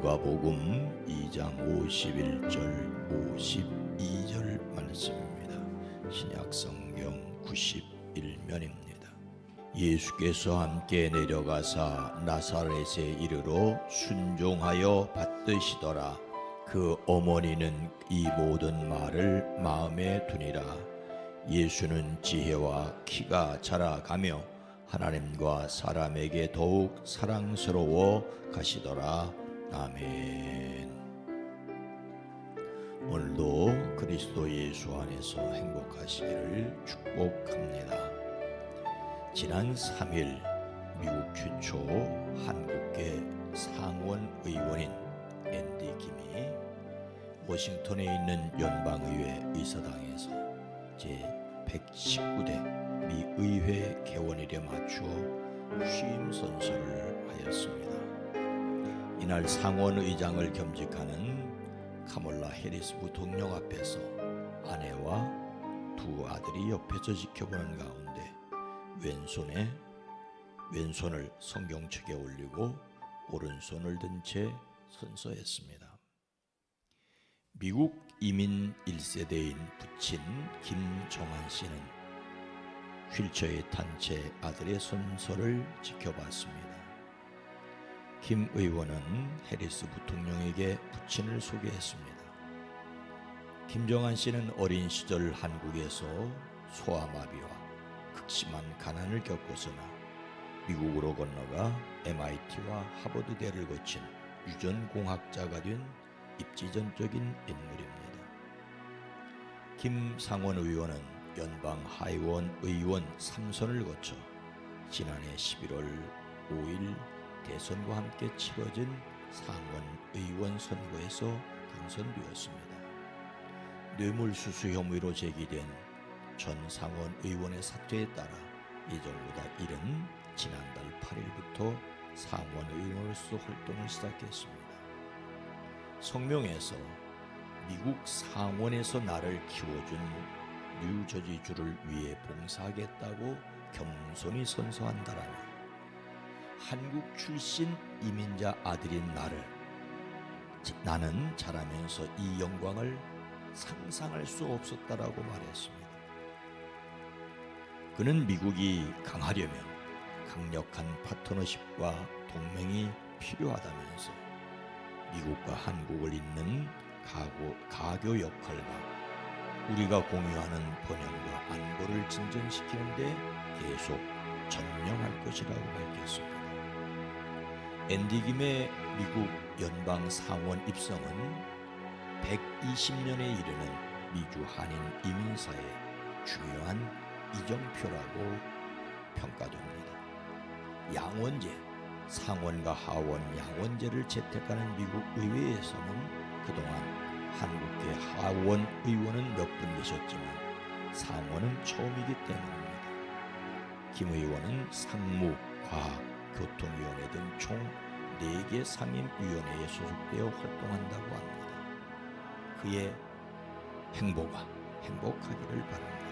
누가복음 2장 51절 52절 말씀입니다. 신약성경 91면입니다. 예수께서 함께 내려가사 나사렛에 이르러 순종하여 받드시더라. 그 어머니는 이 모든 말을 마음에 두니라. 예수는 지혜와 키가 자라가며 하나님과 사람에게 더욱 사랑스러워 가시더라. 아멘. 오늘도 그리스도 예수 안에서 행복하시기를 축복합니다. 지난 3일 미국 최초 한국계 상원 의원인 앤디 김이 워싱턴에 있는 연방의회 의사당에서 제119대 미 의회 개원일에 맞추어 취임 선서를 하였습니다. 이날 상원 의장을 겸직하는 카멀라 해리스 부통령 앞에서 아내와 두 아들이 옆에서 지켜보는 가운데 왼손을 성경책에 올리고 오른손을 든 채 선서했습니다. 미국 이민 1세대인 부친 김정한 씨는 휠체어에 탄 채 아들의 선서를 지켜봤습니다. 김 의원은 해리스 부통령에게 부친을 소개했습니다. 김정한 씨는 어린 시절 한국에서 소아마비와 극심한 가난을 겪었으나 미국으로 건너가 MIT와 하버드대를 거친 유전공학자가 된 입지전적인 인물입니다. 김 상원 의원은 연방 하원 의원 3선을 거쳐 지난해 11월 5일 대선과 함께 치러진 상원 의원 선거에서 당선되었습니다. 뇌물수수 혐의로 제기된 전 상원 의원의 사퇴에 따라 예정보다 이른 지난달 8일부터 상원 의원으로서 활동을 시작했습니다. 성명에서 미국 상원에서 나를 키워준 뉴저지주를 위해 봉사하겠다고 겸손히 선서한다라며 한국 출신 이민자 아들인 나는 자라면서 이 영광을 상상할 수 없었다라고 말했습니다. 그는 미국이 강하려면 강력한 파트너십과 동맹이 필요하다면서 미국과 한국을 잇는 가교 역할과 우리가 공유하는 번영과 안보를 진전시키는 데 계속 전념할 것이라고 밝혔습니다. 앤디 김의 미국 연방 상원 입성은 120년에 이르는 미주 한인 이민사의 중요한 이정표라고 평가됩니다. 양원제, 상원과 하원 양원제를 채택하는 미국 의회에서는 그동안 한국계 하원 의원은 몇 분 계셨지만 상원은 처음이기 때문입니다. 김 의원은 상무, 과학, 교통위원회 등 총 4개 상임위원회에 소속되어 활동한다고 합니다. 그의 행복하기를 바랍니다.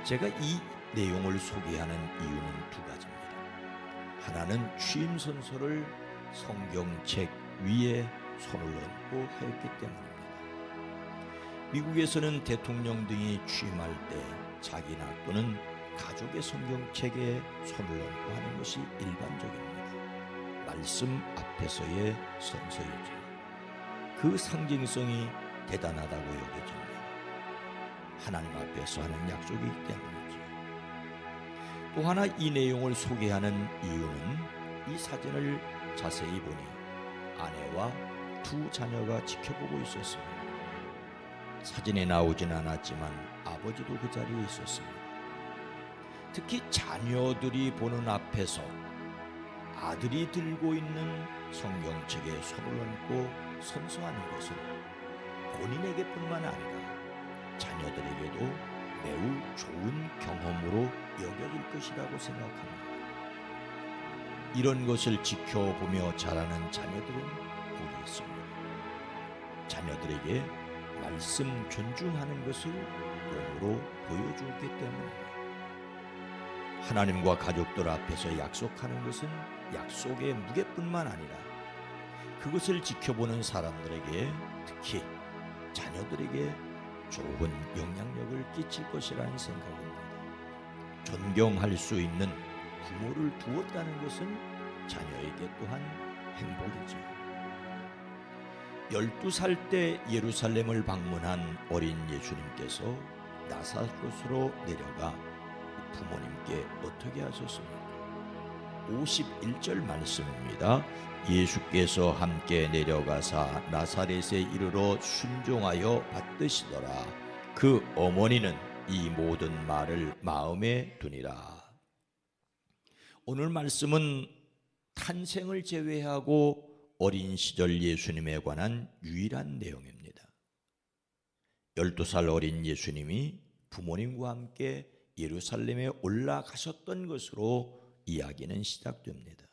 제가 이 내용을 소개하는 이유는 두 가지입니다. 하나는 취임 선서를 성경책 위에 손을 얹고 하였기 때문입니다. 미국에서는 대통령 등이 취임할 때 자기나 또는 가족의 성경책에 손을 얹고 하는 것이 일반적입니다. 말씀 앞에서의 선서이죠. 그 상징성이 대단하다고 여겨집니다. 하나님 앞에서 하는 약속이기 때문이죠. 또 하나 이 내용을 소개하는 이유는 이 사진을 자세히 보니 아내와 두 자녀가 지켜보고 있었습니다. 사진에 나오진 않았지만 아버지도 그 자리에 있었습니다. 특히 자녀들이 보는 앞에서 아들이 들고 있는 성경책에 손을 얹고 선서하는 것은 본인에게뿐만 아니라 자녀들에게도 매우 좋은 경험으로 여겨질 것이라고 생각합니다. 이런 것을 지켜보며 자라는 자녀들은 복이 있습니다. 자녀들에게 말씀 존중하는 것을 몸으로 보여주기 때문입니다. 하나님과 가족들 앞에서 약속하는 것은 약속의 무게뿐만 아니라 그것을 지켜보는 사람들에게, 특히 자녀들에게 좋은 영향력을 끼칠 것이라는 생각입니다. 존경할 수 있는 부모를 두었다는 것은 자녀에게 또한 행복이죠. 12살 때 예루살렘을 방문한 어린 예수님께서 나사렛으로 내려가 부모님께 어떻게 하셨습니까? 51절 말씀입니다. 예수께서 함께 내려가사 나사렛에 이르러 순종하여 받드시더라. 그 어머니는 이 모든 말을 마음에 두니라. 오늘 말씀은 탄생을 제외하고 어린 시절 예수님에 관한 유일한 내용입니다. 12살 어린 예수님이 부모님과 함께 예루살렘에 올라가셨던 것으로 이야기는 시작됩니다.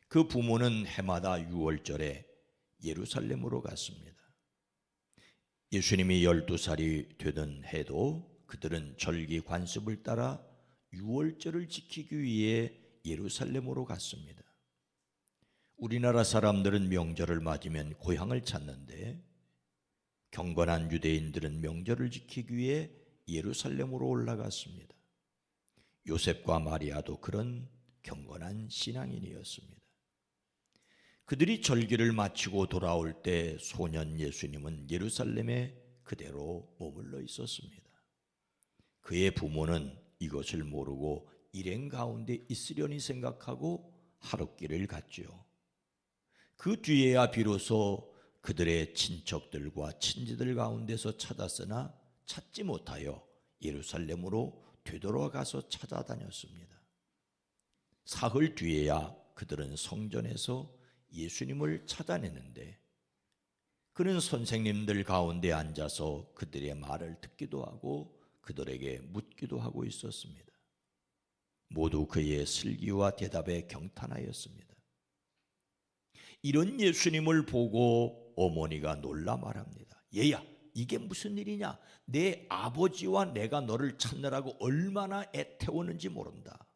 그 부모는 해마다 6월절에 예루살렘으로 갔습니다. 예수님이 12살이 되던 해도 그들은 절기 관습을 따라 6월절을 지키기 위해 예루살렘으로 갔습니다. 우리나라 사람들은 명절을 맞으면 고향을 찾는데 경건한 유대인들은 명절을 지키기 위해 예루살렘으로 올라갔습니다. 요셉과 마리아도 그런 경건한 신앙인이었습니다. 그들이 절기를 마치고 돌아올 때 소년 예수님은 예루살렘에 그대로 머물러 있었습니다. 그의 부모는 이것을 모르고 일행 가운데 있으려니 생각하고 하룻길을 갔지요. 그 뒤에야 비로소 그들의 친척들과 친지들 가운데서 찾았으나 찾지 못하여 예루살렘으로 되돌아가서 찾아다녔습니다. 사흘 뒤에야 그들은 성전에서 예수님을 찾아내는데 그는 선생님들 가운데 앉아서 그들의 말을 듣기도 하고 그들에게 묻기도 하고 있었습니다. 모두 그의 슬기와 대답에 경탄하였습니다. 이런 예수님을 보고 어머니가 놀라 말합니다. 얘야, 이게 무슨 일이냐? 내 아버지와 내가 너를 찾느라고 얼마나 애태웠는지 모른다.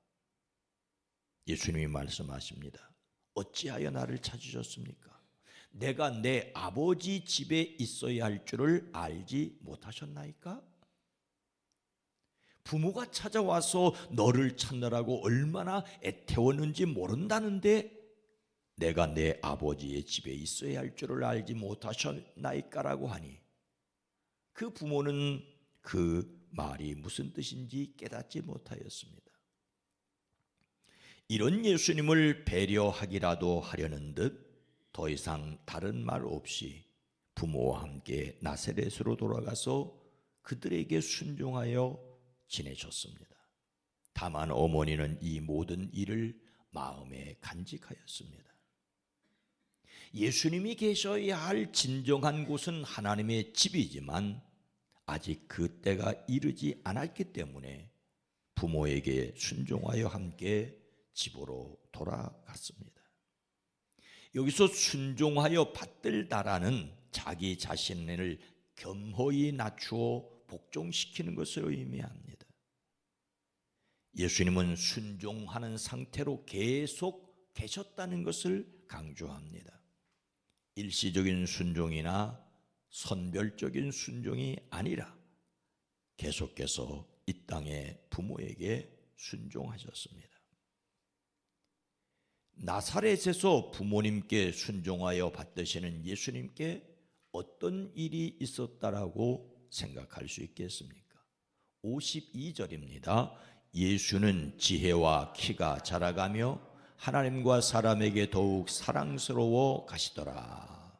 예수님이 말씀하십니다. 어찌하여 나를 찾으셨습니까? 내가 내 아버지 집에 있어야 할 줄을 알지 못하셨나이까? 부모가 찾아와서 너를 찾느라고 얼마나 애태웠는지 모른다는데 내가 내 아버지의 집에 있어야 할 줄을 알지 못하셨나이까라고 하니 그 부모는 그 말이 무슨 뜻인지 깨닫지 못하였습니다. 이런 예수님을 배려하기라도 하려는 듯 더 이상 다른 말 없이 부모와 함께 나사렛으로 돌아가서 그들에게 순종하여 지내셨습니다. 다만 어머니는 이 모든 일을 마음에 간직하였습니다. 예수님이 계셔야 할 진정한 곳은 하나님의 집이지만 아직 그 때가 이르지 않았기 때문에 부모에게 순종하여 함께 집으로 돌아갔습니다. 여기서 순종하여 받들다라는 자기 자신을 겸허히 낮추어 복종시키는 것을 의미합니다. 예수님은 순종하는 상태로 계속 계셨다는 것을 강조합니다. 일시적인 순종이나 선별적인 순종이 아니라 계속해서 이 땅의 부모에게 순종하셨습니다. 나사렛에서 부모님께 순종하여 받드시는 예수님께 어떤 일이 있었다라고 생각할 수 있겠습니까? 52절입니다. 예수는 지혜와 키가 자라가며 하나님과 사람에게 더욱 사랑스러워 가시더라.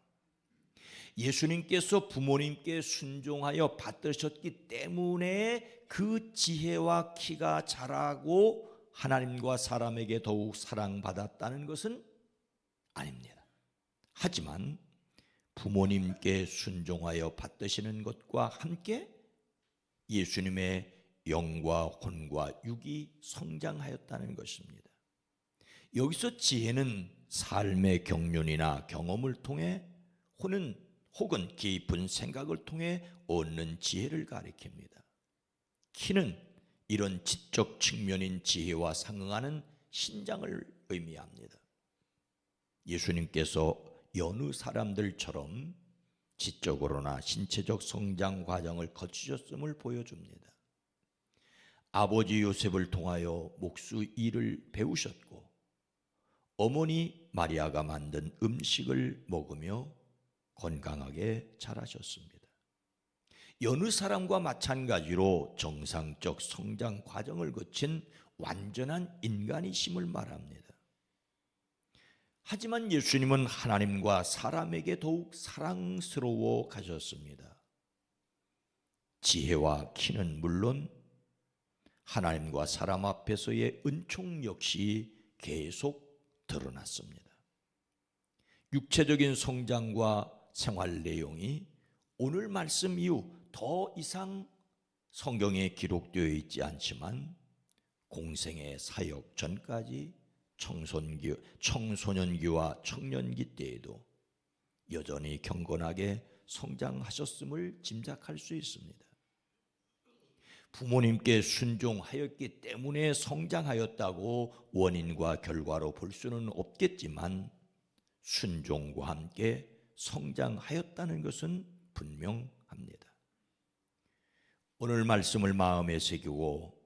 예수님께서 부모님께 순종하여 받으셨기 때문에 그 지혜와 키가 자라고 하나님과 사람에게 더욱 사랑받았다는 것은 아닙니다. 하지만 부모님께 순종하여 받으시는 것과 함께 예수님의 영과 혼과 육이 성장하였다는 것입니다. 여기서 지혜는 삶의 경륜이나 경험을 통해 혹은 깊은 생각을 통해 얻는 지혜를 가리킵니다. 키는 이런 지적 측면인 지혜와 상응하는 신장을 의미합니다. 예수님께서 여느 사람들처럼 지적으로나 신체적 성장 과정을 거치셨음을 보여줍니다. 아버지 요셉을 통하여 목수 일을 배우셨고 어머니 마리아가 만든 음식을 먹으며 건강하게 자라셨습니다. 여느 사람과 마찬가지로 정상적 성장 과정을 거친 완전한 인간이심을 말합니다. 하지만 예수님은 하나님과 사람에게 더욱 사랑스러워 가셨습니다. 지혜와 키는 물론 하나님과 사람 앞에서의 은총 역시 계속 드러났습니다. 육체적인 성장과 생활 내용이 오늘 말씀 이후 더 이상 성경에 기록되어 있지 않지만 공생의 사역 전까지 청소년기와 청년기 때에도 여전히 경건하게 성장하셨음을 짐작할 수 있습니다. 부모님께 순종하였기 때문에 성장하였다고 원인과 결과로 볼 수는 없겠지만 순종과 함께 성장하였다는 것은 분명합니다. 오늘 말씀을 마음에 새기고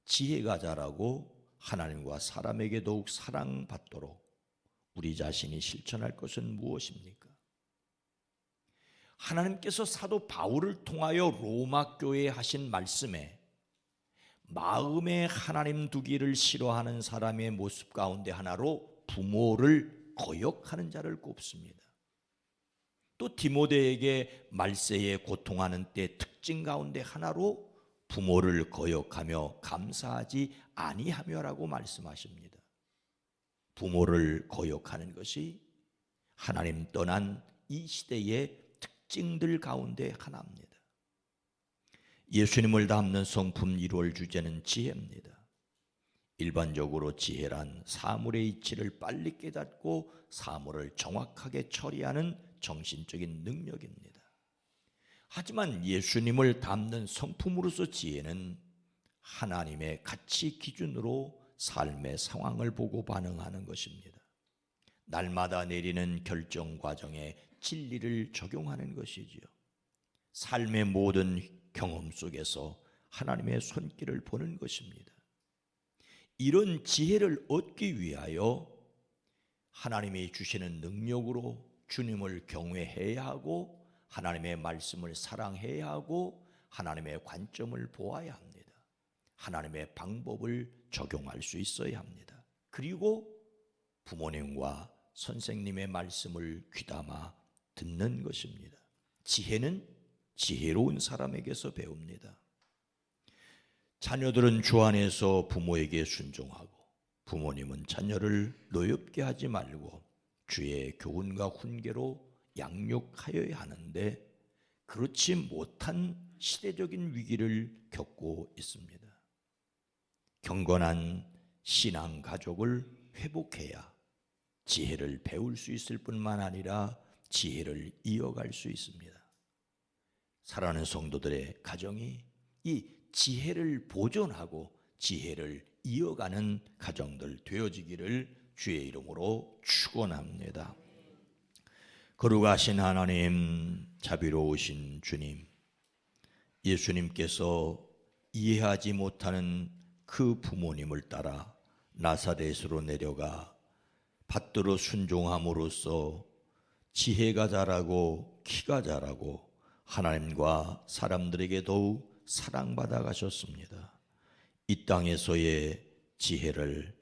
지혜가 자라고 하나님과 사람에게 더욱 사랑받도록 우리 자신이 실천할 것은 무엇입니까? 하나님께서 사도 바울을 통하여 로마 교회에 하신 말씀에 마음에 하나님 두기를 싫어하는 사람의 모습 가운데 하나로 부모를 거역하는 자를 꼽습니다. 또 디모데에게 말세에 고통하는 때 특징 가운데 하나로 부모를 거역하며 감사하지 아니하며라고 말씀하십니다. 부모를 거역하는 것이 하나님 떠난 이 시대의 특징들 가운데 하나입니다. 예수님을 닮는 성품 1월 주제는 지혜입니다. 일반적으로 지혜란 사물의 이치를 빨리 깨닫고 사물을 정확하게 처리하는 정신적인 능력입니다. 하지만 예수님을 닮는 성품으로서 지혜는 하나님의 가치 기준으로 삶의 상황을 보고 반응하는 것입니다. 날마다 내리는 결정 과정에 진리를 적용하는 것이지요. 삶의 모든 경험 속에서 하나님의 손길을 보는 것입니다. 이런 지혜를 얻기 위하여 하나님이 주시는 능력으로 주님을 경외해야 하고 하나님의 말씀을 사랑해야 하고 하나님의 관점을 보아야 합니다. 하나님의 방법을 적용할 수 있어야 합니다. 그리고 부모님과 선생님의 말씀을 귀담아 듣는 것입니다. 지혜는 지혜로운 사람에게서 배웁니다. 자녀들은 주 안에서 부모에게 순종하고 부모님은 자녀를 노엽게 하지 말고 주의 교훈과 훈계로 양육하여야 하는데 그렇지 못한 시대적인 위기를 겪고 있습니다. 경건한 신앙 가족을 회복해야 지혜를 배울 수 있을 뿐만 아니라 지혜를 이어갈 수 있습니다. 사랑하는 성도들의 가정이 이 지혜를 보존하고 지혜를 이어가는 가정들 되어지기를 주의 이름으로 축원합니다. 거룩하신 하나님, 자비로우신 주님, 예수님께서 이해하지 못하는 그 부모님을 따라 나사렛으로 내려가 받들어 순종함으로써 지혜가 자라고 키가 자라고 하나님과 사람들에게 더욱 사랑받아 가셨습니다. 이 땅에서의 지혜를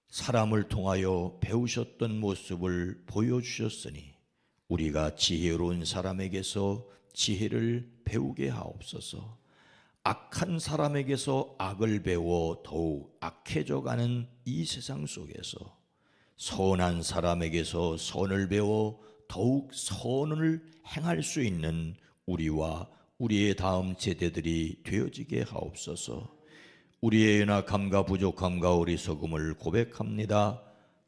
사람을 통하여 배우셨던 모습을 보여주셨으니 우리가 지혜로운 사람에게서 지혜를 배우게 하옵소서. 악한 사람에게서 악을 배워 더욱 악해져 가는 이 세상 속에서 선한 사람에게서 선을 배워 더욱 선을 행할 수 있는 우리와 우리의 다음 세대들이 되어지게 하옵소서. 우리의 연약함과 부족함과 어리석음을 고백합니다.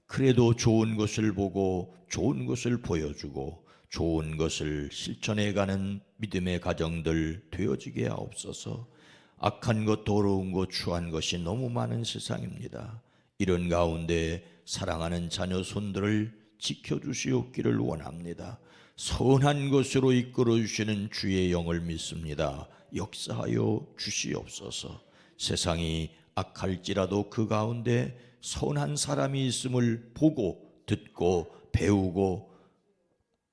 그래도 좋은 것을 보고 좋은 것을 보여주고 좋은 것을 실천해가는 믿음의 가정들 되어지게 하옵소서. 악한 것, 더러운 것, 추한 것이 너무 많은 세상입니다. 이런 가운데 사랑하는 자녀 손들을 지켜주시옵기를 원합니다. 선한 것으로 이끌어 주시는 주의 영을 믿습니다. 역사하여 주시옵소서. 세상이 악할지라도 그 가운데 선한 사람이 있음을 보고 듣고 배우고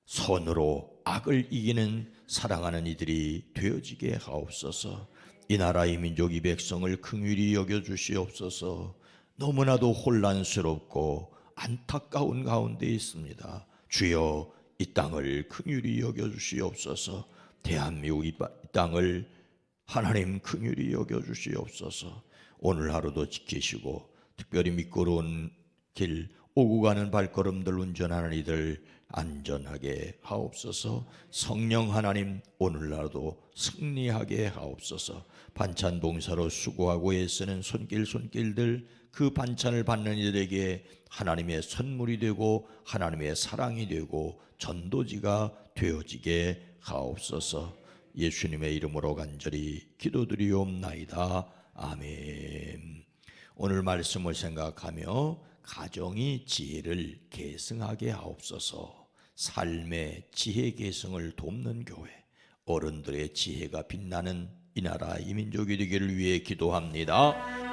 선으로 악을 이기는 사랑하는 이들이 되어지게 하옵소서. 이 나라 이 민족 이 백성을 긍휼히 여겨 주시옵소서. 너무나도 혼란스럽고 안타까운 가운데 있습니다. 주여 이 땅을 긍휼히 여겨 주시옵소서. 대한민국 이 땅을 하나님 긍휼히 여겨 주시옵소서. 오늘 하루도 지키시고 특별히 미끄러운 길 오고 가는 발걸음들 운전하는 이들 안전하게 하옵소서. 성령 하나님 오늘날도 승리하게 하옵소서. 반찬 봉사로 수고하고 애쓰는 손길들 그 반찬을 받는 이들에게 하나님의 선물이 되고 하나님의 사랑이 되고 전도지가 되어지게 하옵소서. 예수님의 이름으로 간절히 기도드리옵나이다. 아멘. 오늘 말씀을 생각하며 가정이 지혜를 계승하게 하옵소서. 삶의 지혜 계승을 돕는 교회, 어른들의 지혜가 빛나는 이 나라 이 민족이 되기를 위해 기도합니다.